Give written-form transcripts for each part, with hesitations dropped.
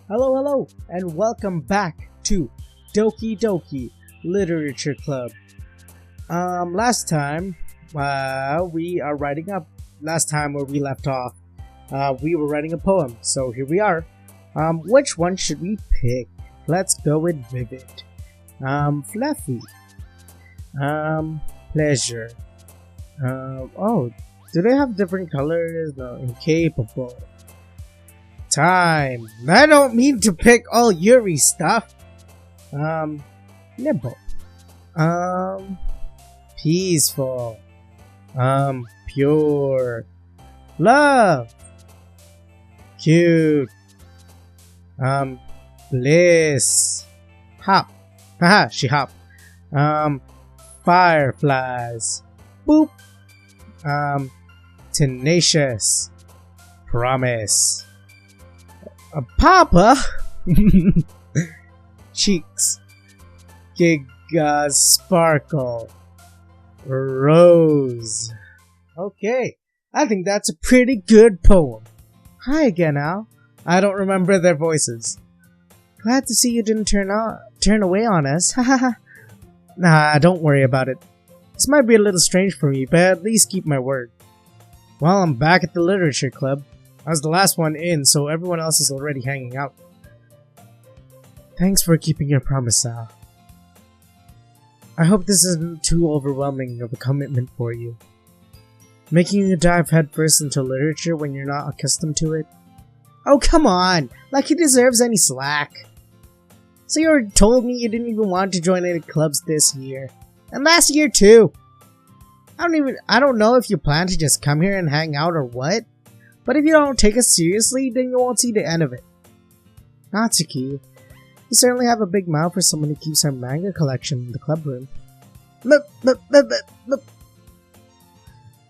Hello, and welcome back to Doki Literature Club. Last time, we are writing up. Last time where we left off, we were writing a poem. So here we are. Which one should we pick? Let's go with Vivid. Fluffy. Pleasure. Oh, do they have different colors? No, incapable. Time. I don't mean to pick all Yuri stuff. Nibble. Peaceful. Pure. Love. Cute. Bliss. Hop. Haha, she hopped. Fireflies. Boop. Tenacious. Promise. Papa. Cheeks. Giga sparkle. Rose. Okay, I think that's a pretty good poem. Hi again, Al. I don't remember their voices. Glad to see you didn't turn away on us. Nah, don't worry about it. This might be a little strange for me, but at least keep my word. Well, I'm back at the literature club. I was the last one in, so everyone else is already hanging out. Thanks for keeping your promise, Al. I hope this isn't too overwhelming of a commitment for you. Making you dive headfirst into literature when you're not accustomed to it? Oh, come on! Like he deserves any slack. So you already told me you didn't even want to join any clubs this year. And last year too! I don't know if you plan to just come here and hang out or what. But if you don't take us seriously, then you won't see the end of it. Natsuki, you certainly have a big mouth for someone who keeps our manga collection in the club room. Look.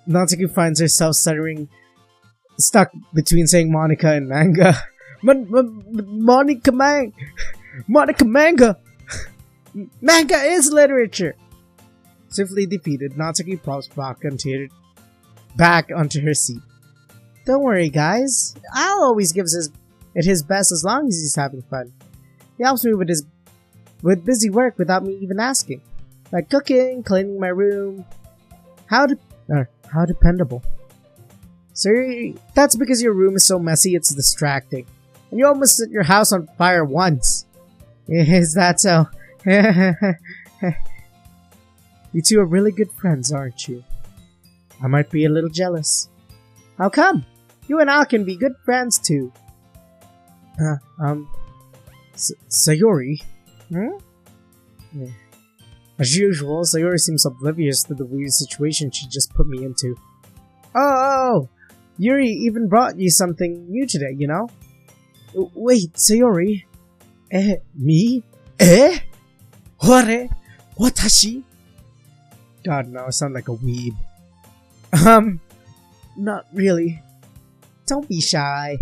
Natsuki finds herself stuck between saying Monica and manga. Monica manga! Manga is literature! Swiftly defeated, Natsuki plops back onto her seat. Don't worry, guys. Al always gives it his best as long as he's having fun. He helps me with busy work without me even asking. Like cooking, cleaning my room. How dependable. So that's because your room is so messy it's distracting. And you almost set your house on fire once. Is that so? You two are really good friends, aren't you? I might be a little jealous. How come? You and Al can be good friends too. Sayori? Hmm? Yeah. As usual, Sayori seems oblivious to the weird situation she just put me into. Oh! Yuri even brought you something new today, you know? Wait, Sayori? Me? Hore? Watashi? God, no, I sound like a weeb. Not really. Don't be shy.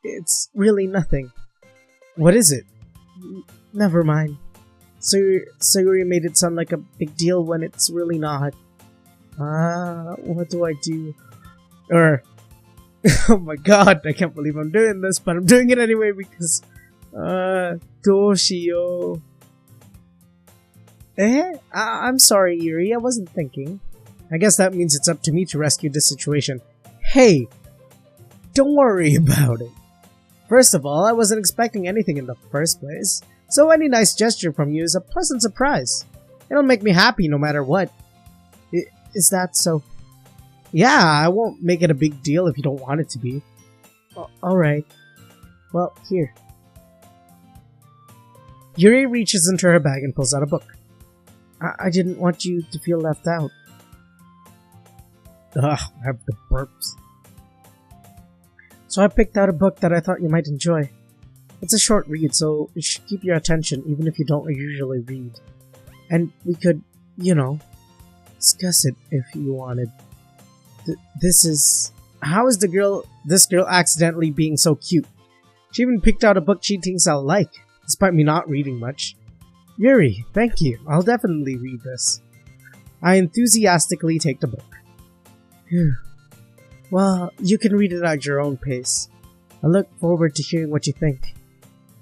It's really nothing. What is it? Never mind. Sayori made it sound like a big deal when it's really not. What do I do? Oh my god, I can't believe I'm doing this, but I'm doing it anyway because, Doshio. I'm sorry, Yuri, I wasn't thinking. I guess that means it's up to me to rescue this situation. Hey! Don't worry about it. First of all, I wasn't expecting anything in the first place, so any nice gesture from you is a pleasant surprise. It'll make me happy no matter what. Is that so? Yeah, I won't make it a big deal if you don't want it to be. Alright. Well, here. Yuri reaches into her bag and pulls out a book. I didn't want you to feel left out. Ugh, I have the burps. So I picked out a book that I thought you might enjoy. It's a short read, so it should keep your attention even if you don't usually read. And we could, you know, discuss it if you wanted. How is this girl accidentally being so cute? She even picked out a book she thinks I'll like, despite me not reading much. Yuri, thank you. I'll definitely read this. I enthusiastically take the book. Well, you can read it at your own pace. I look forward to hearing what you think.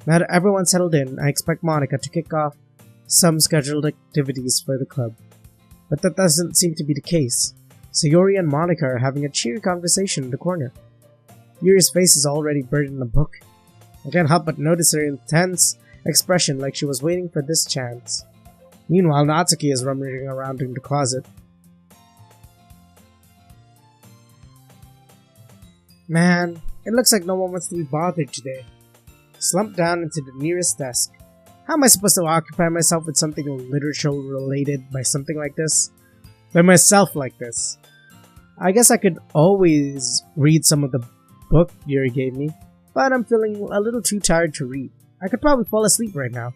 Now that everyone's settled in, I expect Monica to kick off some scheduled activities for the club. But that doesn't seem to be the case. Sayori and Monica are having a cheery conversation in the corner. Yuri's face is already buried in a book. I can't help but notice her intense expression like she was waiting for this chance. Meanwhile, Natsuki is rummaging around in the closet. Man, it looks like no one wants to be bothered today. Slumped down into the nearest desk. How am I supposed to occupy myself with something literature related by something like this? By myself like this? I guess I could always read some of the book Yuri gave me, but I'm feeling a little too tired to read. I could probably fall asleep right now.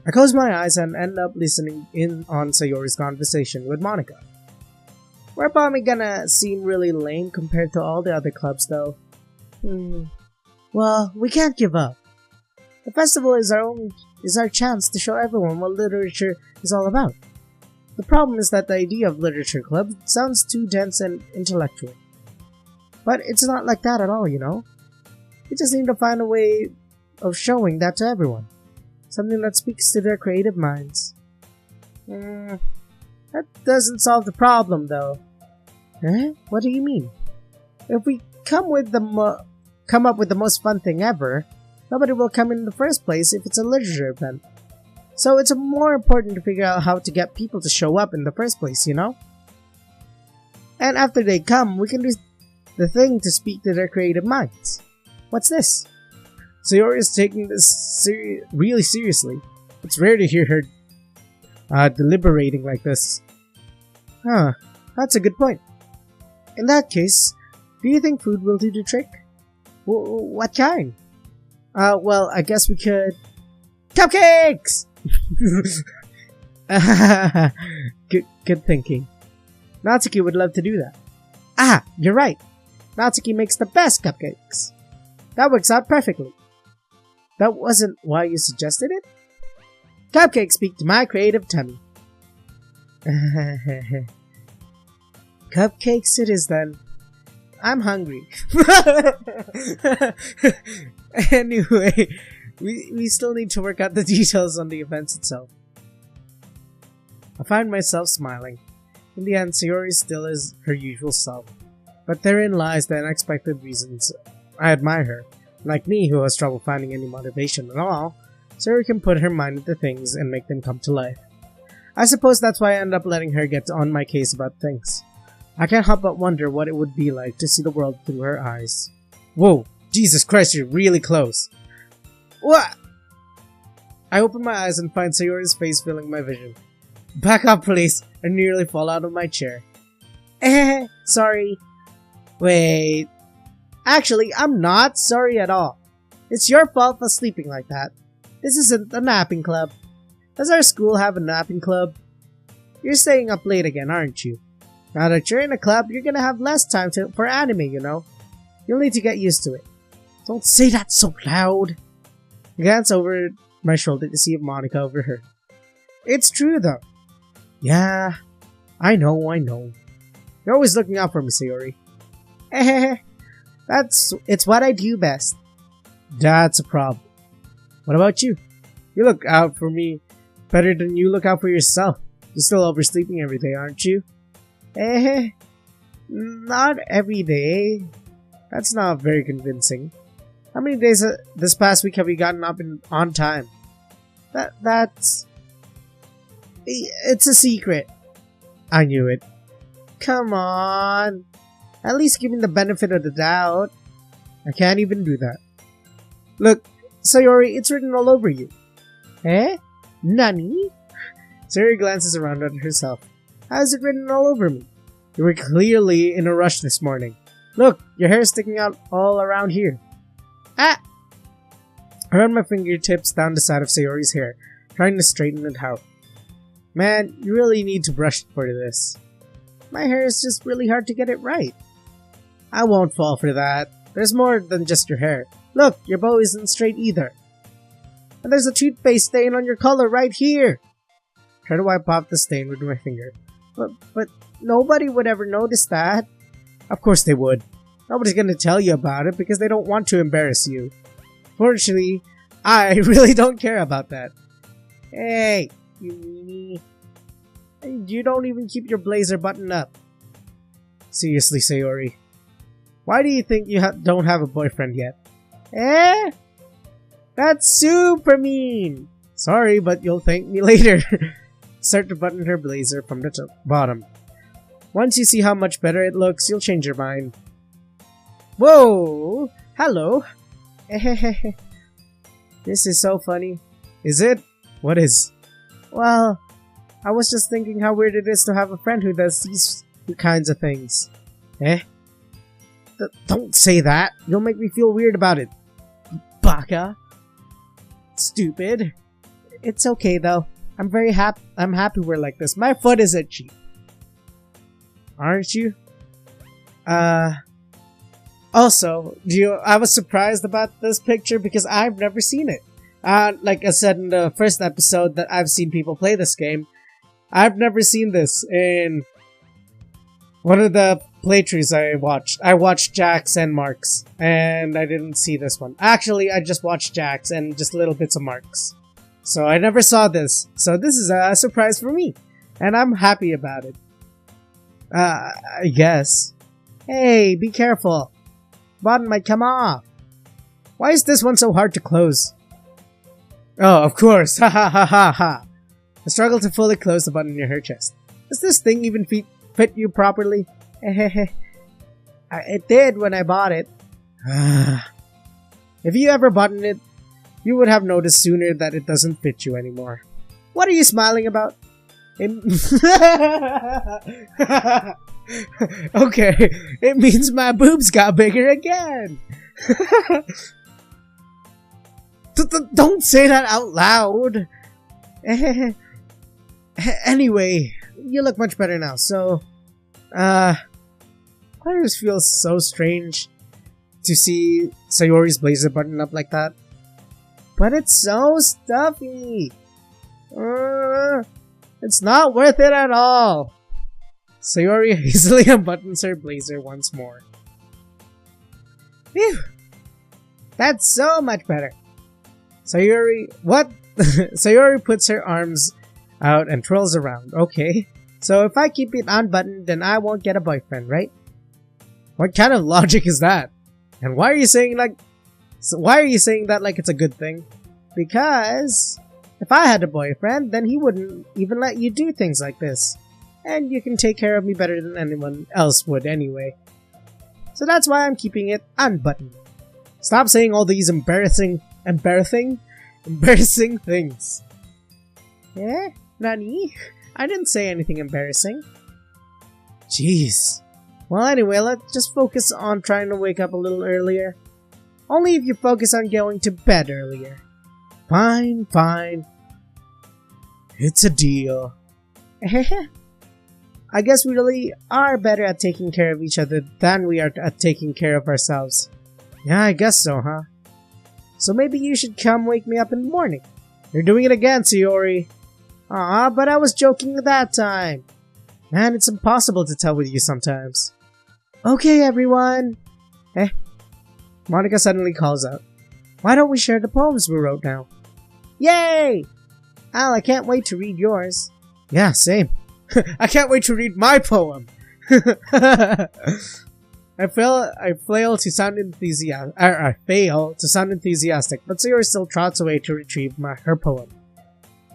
I close my eyes and end up listening in on Sayori's conversation with Monica. We're probably gonna seem really lame compared to all the other clubs though. Well, we can't give up. The festival is our chance to show everyone what literature is all about. The problem is that the idea of literature club sounds too dense and intellectual. But it's not like that at all, you know? We just need to find a way of showing that to everyone. Something that speaks to their creative minds. That doesn't solve the problem, though. Eh? What do you mean? If we come up with the most fun thing ever, nobody will come in the first place if it's a literature event. So it's more important to figure out how to get people to show up in the first place, you know? And after they come, we can do the thing to speak to their creative minds. What's this? Sayori is taking this really seriously. It's rare to hear her deliberating like this. Huh, that's a good point. In that case, do you think food will do the trick? What kind? Well, I guess we could... Cupcakes! Good thinking. Natsuki would love to do that. Ah, you're right. Natsuki makes the best cupcakes. That works out perfectly. That wasn't why you suggested it? Cupcakes speak to my creative tummy. Cupcakes it is then. I'm hungry. Anyway, we still need to work out the details on the events itself. I find myself smiling. In the end, Sayori still is her usual self. But therein lies the unexpected reasons I admire her. Like me, who has trouble finding any motivation at all, Sayori can put her mind into things and make them come to life. I suppose that's why I end up letting her get on my case about things. I can't help but wonder what it would be like to see the world through her eyes. Whoa! Jesus Christ, you're really close! What? I open my eyes and find Sayori's face filling my vision. Back up, please! I nearly fall out of my chair. Sorry. Wait. Actually, I'm not sorry at all. It's your fault for sleeping like that. This isn't a napping club. Does our school have a napping club? You're staying up late again, aren't you? Now that you're in a club, you're gonna have less time for anime, you know? You'll need to get used to it. Don't say that so loud! I glance over my shoulder to see if Monica overheard. It's true, though. Yeah, I know. You're always looking out for me, Sayori. It's what I do best. That's a problem. What about you? You look out for me better than you look out for yourself. You're still oversleeping every day, aren't you? Not every day. That's not very convincing. How many days this past week have you gotten up on time? That's... It's a secret. I knew it. Come on. At least give me the benefit of the doubt. I can't even do that. Look, Sayori, it's written all over you. Eh? Nani? Sayori glances around at herself. How is it written all over me? You were clearly in a rush this morning. Look, your hair is sticking out all around here. Ah! I run my fingertips down the side of Sayori's hair, trying to straighten it out. Man, you really need to brush for this. My hair is just really hard to get it right. I won't fall for that. There's more than just your hair. Look, your bow isn't straight either. And there's a toothpaste stain on your collar right here. Try to wipe off the stain with my finger. But nobody would ever notice that. Of course they would. Nobody's gonna tell you about it because they don't want to embarrass you. Fortunately, I really don't care about that. Hey, you meanie. You don't even keep your blazer buttoned up. Seriously, Sayori. Why do you think you don't have a boyfriend yet? Eh? That's super mean! Sorry, but you'll thank me later. Start to button her blazer from the bottom. Once you see how much better it looks, you'll change your mind. Whoa! Hello! This is so funny. Is it? What is? Well, I was just thinking how weird it is to have a friend who does these kinds of things. Eh? Don't say that! You'll make me feel weird about it. Baka! Stupid. It's okay though. I'm happy we're like this. My foot is itchy. Aren't you? Also, I was surprised about this picture because I've never seen it. Like I said in the first episode that I've seen people play this game, I've never seen this in one of the playthroughs I watched. I watched Jack's and Mark's, and I didn't see this one. Actually, I just watched Jack's and just little bits of Mark's. So I never saw this. So this is a surprise for me, and I'm happy about it. I guess. Hey, be careful. Button might come off. Why is this one so hard to close? Oh, of course. Ha ha ha ha ha. I struggle to fully close the button near her chest. Does this thing even fit you properly? It did when I bought it. If you ever button it, you would have noticed sooner that it doesn't fit you anymore. What are you smiling about? Okay, it means my boobs got bigger again. Don't say that out loud. Anyway, you look much better now, so why does it feel so strange to see Sayori's blazer buttoned up like that? But it's so stuffy. It's not worth it at all. Sayori hastily unbuttons her blazer once more. Phew! That's so much better. Sayori, what? Sayori puts her arms out and twirls around. Okay, so if I keep it unbuttoned, then I won't get a boyfriend, right? What kind of logic is that? And why are you saying that like it's a good thing? Because if I had a boyfriend, then he wouldn't even let you do things like this. And you can take care of me better than anyone else would anyway. So that's why I'm keeping it unbuttoned. Stop saying all these embarrassing things. Eh? Nani? I didn't say anything embarrassing. Jeez. Well, anyway, let's just focus on trying to wake up a little earlier. Only if you focus on going to bed earlier. Fine, fine. It's a deal. I guess we really are better at taking care of each other than we are at taking care of ourselves. Yeah, I guess so, huh? So maybe you should come wake me up in the morning. You're doing it again, Sayori. Aw, but I was joking that time. Man, it's impossible to tell with you sometimes. Okay, everyone. Monica suddenly calls out. Why don't we share the poems we wrote now? Yay! Al, I can't wait to read yours. Yeah, same. I can't wait to read my poem. I fail to sound enthusiastic, but Sayori still trots away to retrieve her poem.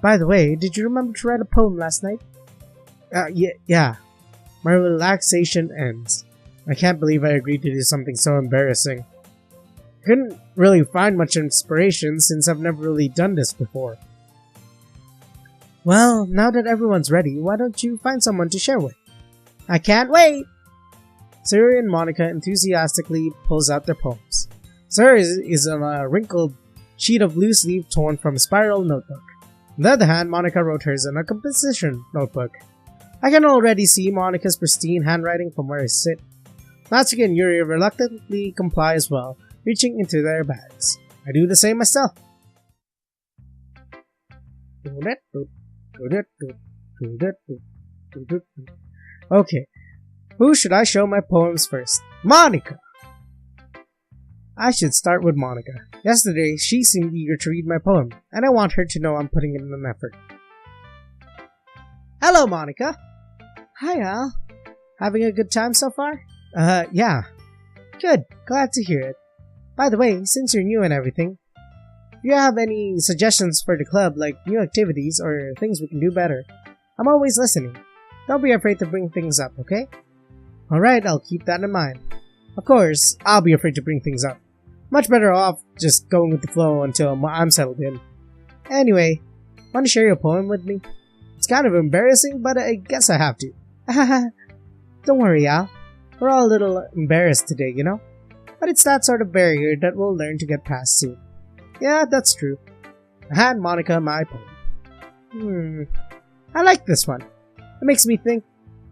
By the way, did you remember to write a poem last night? Yeah. My relaxation ends. I can't believe I agreed to do something so embarrassing. Couldn't really find much inspiration since I've never really done this before. Well, now that everyone's ready, why don't you find someone to share with? I can't wait! Sayori and Monica enthusiastically pulls out their poems. Sayori is on a wrinkled sheet of loose leaf torn from a spiral notebook. On the other hand, Monica wrote hers in a composition notebook. I can already see Monica's pristine handwriting from where I sit. Natsuki and Yuri reluctantly comply as well, reaching into their bags. I do the same myself. Okay, who should I show my poems first? Monica! I should start with Monica. Yesterday, she seemed eager to read my poem, and I want her to know I'm putting in an effort. Hello, Monica! Hi, Al. Having a good time so far? Yeah. Good. Glad to hear it. By the way, since you're new and everything, if you have any suggestions for the club, like new activities or things we can do better, I'm always listening. Don't be afraid to bring things up, okay? Alright, I'll keep that in mind. Of course, I'll be afraid to bring things up. Much better off just going with the flow until I'm settled in. Anyway, want to share your poem with me? It's kind of embarrassing, but I guess I have to. Don't worry, Al. We're all a little embarrassed today, you know? But it's that sort of barrier that we'll learn to get past soon. Yeah, that's true. I hand Monica my poem. I like this one. It makes me think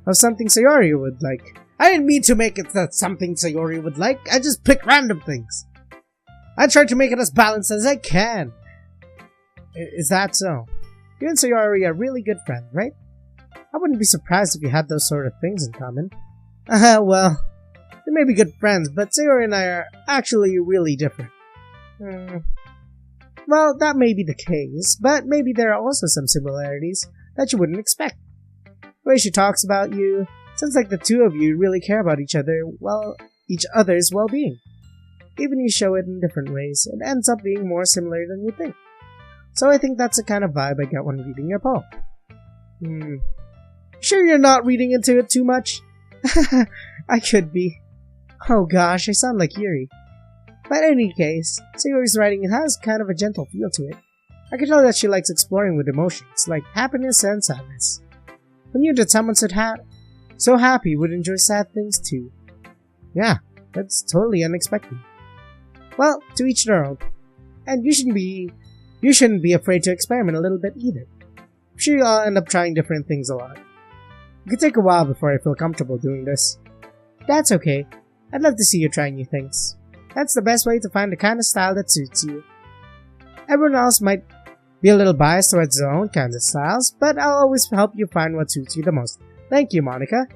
of something Sayori would like. I didn't mean to make it that something Sayori would like. I just picked random things. I tried to make it as balanced as I can. Is that so? You and Sayori are really good friends, right? I wouldn't be surprised if you had those sort of things in common. Well, they may be good friends, but Sayori and I are actually really different. Well, that may be the case, but maybe there are also some similarities that you wouldn't expect. The way she talks about you, sounds like the two of you really care about each other's well-being. Even you show it in different ways, it ends up being more similar than you think. So I think that's the kind of vibe I get when reading your poem. Sure you're not reading into it too much? I could be. Oh gosh, I sound like Yuri. But in any case, Sayori's writing has kind of a gentle feel to it. I can tell that she likes exploring with emotions, like happiness and sadness. Who knew that someone so happy would enjoy sad things too? Yeah, that's totally unexpected. Well, to each their own. And you shouldn't be afraid to experiment a little bit either. I'm sure you'll end up trying different things a lot. It could take a while before I feel comfortable doing this. That's okay. I'd love to see you try new things. That's the best way to find the kind of style that suits you. Everyone else might be a little biased towards their own kinds of styles, but I'll always help you find what suits you the most. Thank you, Monica.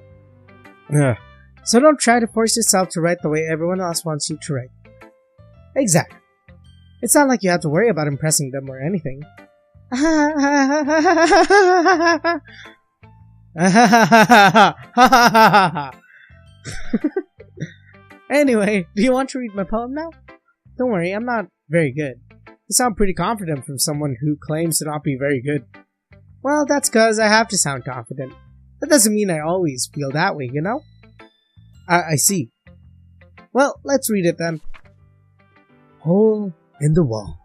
So don't try to force yourself to write the way everyone else wants you to write. Exactly. It's not like you have to worry about impressing them or anything. Anyway, do you want to read my poem now? Don't worry, I'm not very good. You sound pretty confident from someone who claims to not be very good. Well, that's cause I have to sound confident. That doesn't mean I always feel that way, you know? I see. Well, let's read it then. Hole in the wall.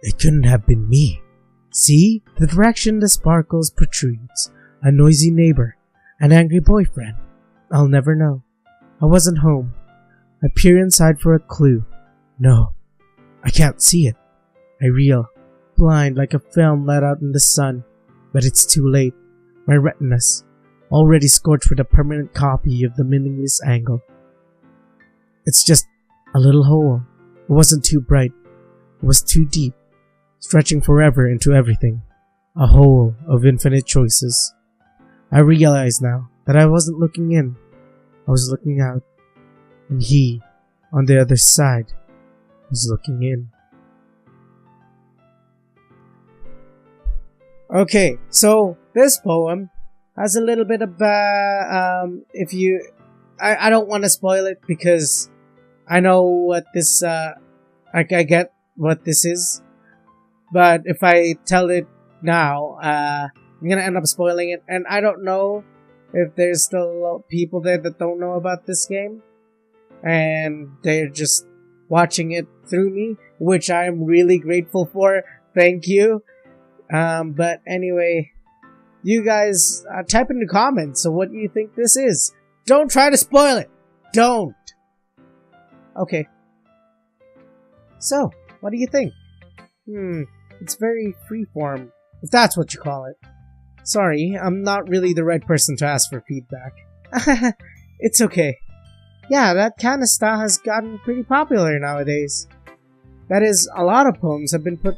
It couldn't have been me. See, the direction the sparkles protrudes. A noisy neighbor. An angry boyfriend. I'll never know. I wasn't home. I peer inside for a clue. No, I can't see it. I reel, blind like a film let out in the sun. But it's too late. My retina's already scorched with a permanent copy of the meaningless angle. It's just a little hole. It wasn't too bright. It was too deep, stretching forever into everything. A hole of infinite choices. I realize now that I wasn't looking in. I was looking out. And he, on the other side, was looking in. Okay, so this poem has a little bit of, I don't want to spoil it because I know what this, I get what this is. But if I tell it now, I'm gonna end up spoiling it, and I don't know if there's still people there that don't know about this game, and they're just watching it through me, which I'm really grateful for. Thank you. But anyway, you guys type in the comments. So what do you think this is? Don't try to spoil it. Don't. Okay. So, what do you think? It's very freeform, if that's what you call it. Sorry, I'm not really the right person to ask for feedback. It's okay. Yeah, that kind of style has gotten pretty popular nowadays. That is, a lot of poems have been put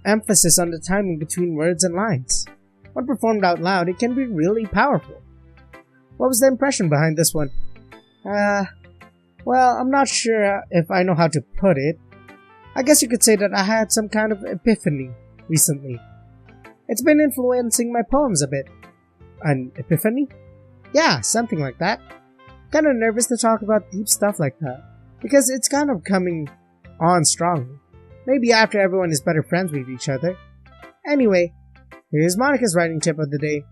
emphasis on the timing between words and lines. When performed out loud, it can be really powerful. What was the impression behind this one? Well, Well, I'm not sure if I know how to put it. I guess you could say that I had some kind of epiphany recently. It's been influencing my poems a bit. An epiphany? Yeah, something like that. Kinda nervous to talk about deep stuff like that, because it's kind of coming on strongly. Maybe after everyone is better friends with each other. Anyway, here's Monica's writing tip of the day.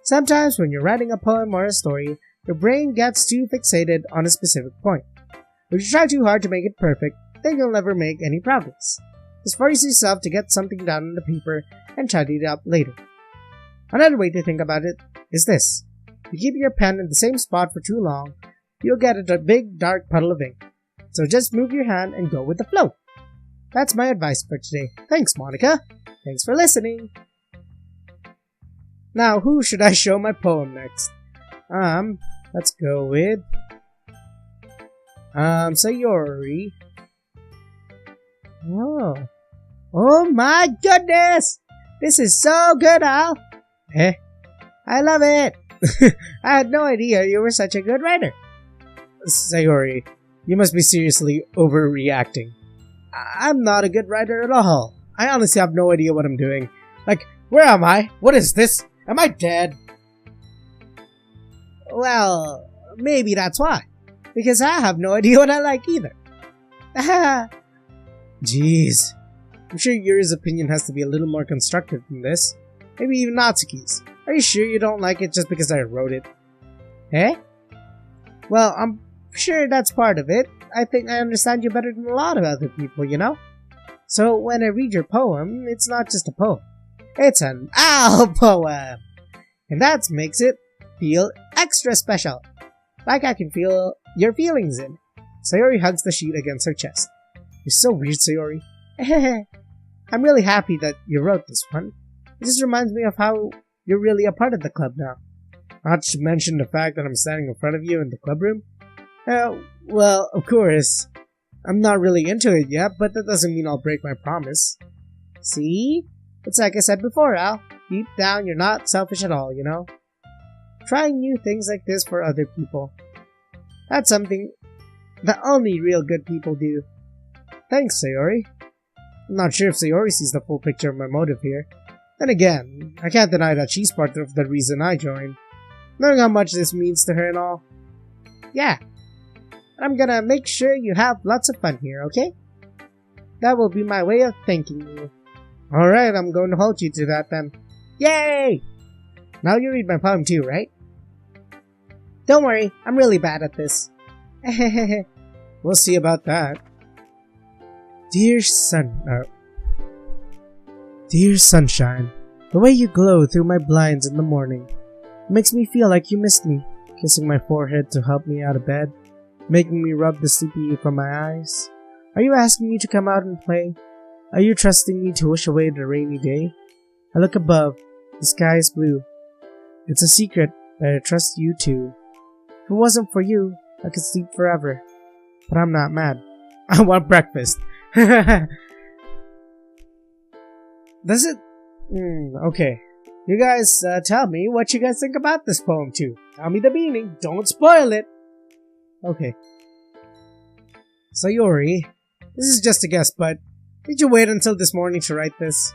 Sometimes when you're writing a poem or a story, your brain gets too fixated on a specific point. If you try too hard to make it perfect, then you'll never make any progress. Just force yourself to get something down on the paper and tidy it up later. Another way to think about it is this. If you keep your pen in the same spot for too long, you'll get a big dark puddle of ink. So just move your hand and go with the flow. That's my advice for today. Thanks, Monica. Thanks for listening. Now, who should I show my poem next? Let's go with Sayori. Oh my goodness! This is so good, Al! I love it! I had no idea you were such a good writer. Sayori, you must be seriously overreacting. I'm not a good writer at all. I honestly have no idea what I'm doing. Like, where am I? What is this? Am I dead? Well, maybe that's why. Because I have no idea what I like either. Jeez. I'm sure Yuri's opinion has to be a little more constructive than this. Maybe even Natsuki's. Are you sure you don't like it just because I wrote it? Well, I'm sure that's part of it. I think I understand you better than a lot of other people, you know? So when I read your poem, it's not just a poem. It's an OWL poem! And that makes it feel extra special. Like I can feel your feelings in it. Sayori hugs the sheet against her chest. You're so weird, Sayori. I'm really happy that you wrote this one. It just reminds me of how you're really a part of the club now. Not to mention the fact that I'm standing in front of you in the club room. Well, of course. I'm not really into it yet, but that doesn't mean I'll break my promise. See? It's like I said before, Al. Deep down, you're not selfish at all, you know? Trying new things like this for other people. That's something that only real good people do. Thanks, Sayori. I'm not sure if Sayori sees the full picture of my motive here. Then again, I can't deny that she's part of the reason I joined. Knowing how much this means to her and all. Yeah. I'm gonna make sure you have lots of fun here, okay? That will be my way of thanking you. Alright, I'm going to hold you to that then. Yay! Now you read my poem too, right? Don't worry, I'm really bad at this. We'll see about that. Dear sunshine, the way you glow through my blinds in the morning makes me feel like you missed me, kissing my forehead to help me out of bed, making me rub the sleepy from my eyes. Are you asking me to come out and play? Are you trusting me to wish away the rainy day? I look above, the sky is blue. It's a secret that I trust you too. If it wasn't for you, I could sleep forever. But I'm not mad. I want breakfast. Does it? Okay. You guys tell me what you guys think about this poem too. Tell me the meaning. Don't spoil it. Okay. Sayori, this is just a guess, but did you wait until this morning to write this?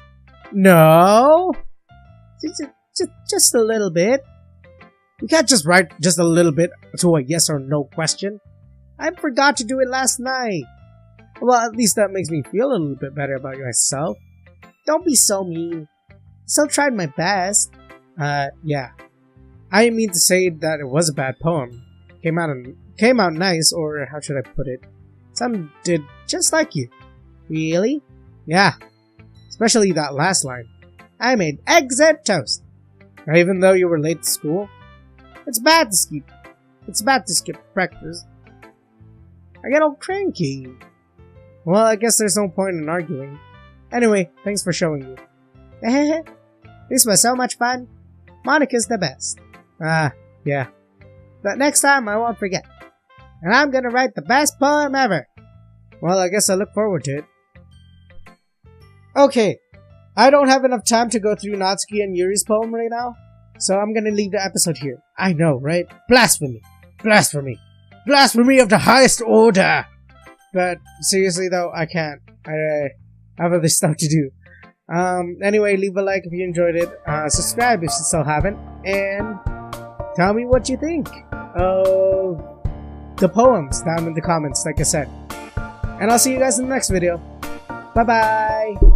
No? Just a little bit. You can't just write just a little bit to a yes or no question. I forgot to do it last night. Well, at least that makes me feel a little bit better about myself. Don't be so mean. I still tried my best. Yeah. I didn't mean to say that it was a bad poem. Came out nice, or how should I put it? Some did just like you. Really? Yeah. Especially that last line. I made eggs and toast. Even though you were late to school. It's bad to skip breakfast. I get all cranky. Well, I guess there's no point in arguing. Anyway, thanks for showing you. This was so much fun. Monica's the best. Yeah. But next time I won't forget. And I'm gonna write the best poem ever. Well, I guess I look forward to it. Okay. I don't have enough time to go through Natsuki and Yuri's poem right now. So I'm gonna leave the episode here. I know, right? Blasphemy. Blasphemy. Blasphemy of the highest order! But seriously though, I can't. I have other stuff to do. Anyway, leave a like if you enjoyed it. Subscribe if you still haven't. And tell me what you think of the poems down in the comments, like I said. And I'll see you guys in the next video. Bye-bye!